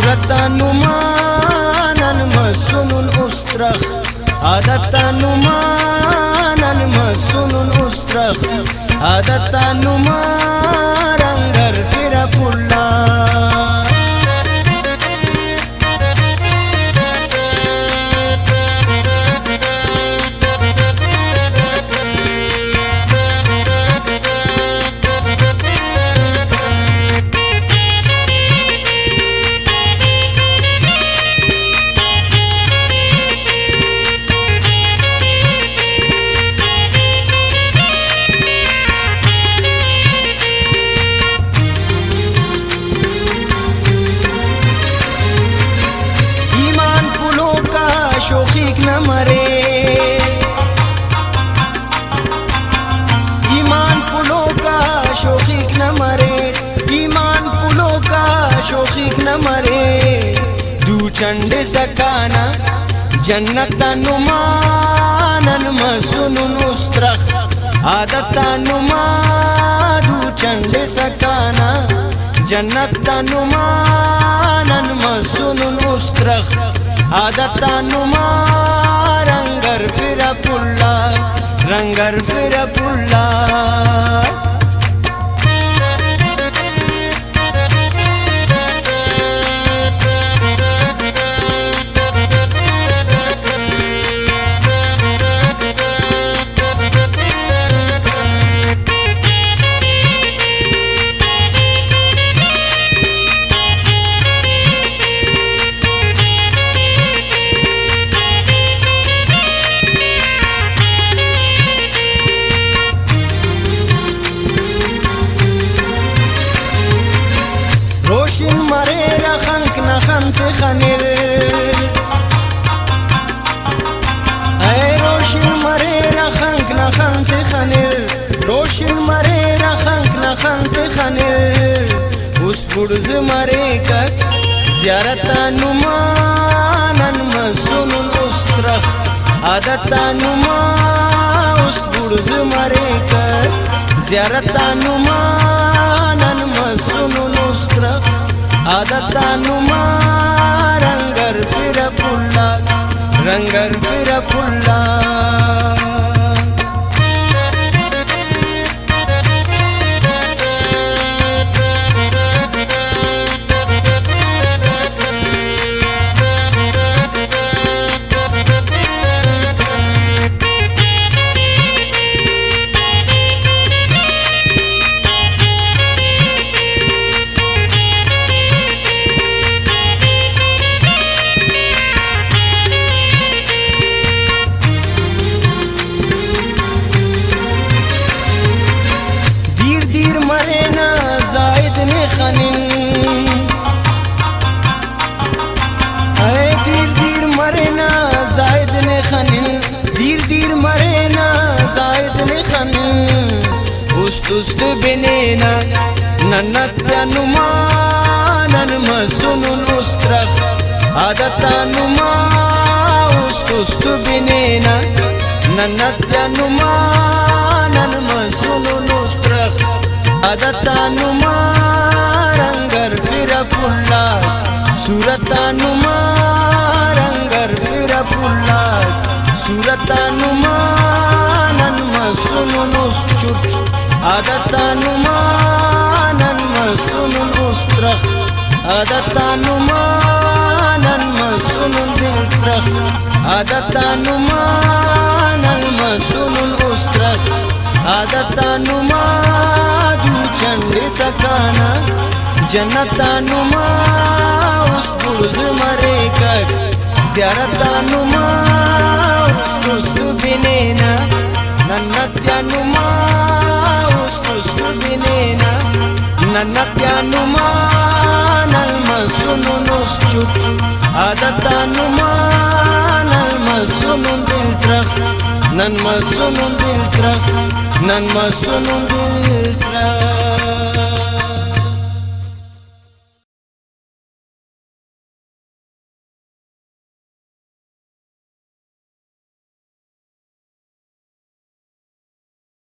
صورتا نمانن مسنون استرخ عادتا نمانن مسنون استرخ عادتا نمارنگر فر پلا शोखीक न मरे ईमान पुलों का शोखीक न मरे ईमान पुलों का शोखीक न मरे दू चंडे सकाना जन्नत नुमानन मसुनुन उस्त्रख आदत नुमा दू चंडे सकाना जन्नत नुमानन मसुनुन उस्त्रख आदता नुमा रंगर फिर पुल्ला रंगर फिर पुल्ला روشن مره رخنک نخنت خنر ای روشن مره رخنک نخنت خنر روشن مره رخنک نخنت خنر اس پرز مره کک زیارتا نمانن مسنون استرخ عادتا نما اس پرز مره کک زیارتا نمانن مسنون استرخ عادتا نما رنگر فر پلا رنگر فر پلا مرنا زاید نخنین اے دیر دیر مرنا زاید نخنین دیر دیر مرنا زاید نخنین است است بنینا ننت نمانن مسنون استرخ عادتا نما است است بنینا ننت نمانن مسنون استرخ عادتا نما رنگر فر پلا صورتا نما رنگر فر پلا صورتا نما نن مسنون اسچوٹ عادتا نما نن مسنون استرخ عادتا نما نن مسنون دلترخ عادتا نما نن مسنون استرخ عادتا نما چنڈ سکانا جنتا نما اس پرز مرے کک زیارتا نما اس پرز بنینا ننتیا نما اس پرز بنینا ننتیا نما نلمسنون اسچوٹ عادتا نما نلمسنون دلترخ نن مسنون دلترخ نن مسنون دلترخ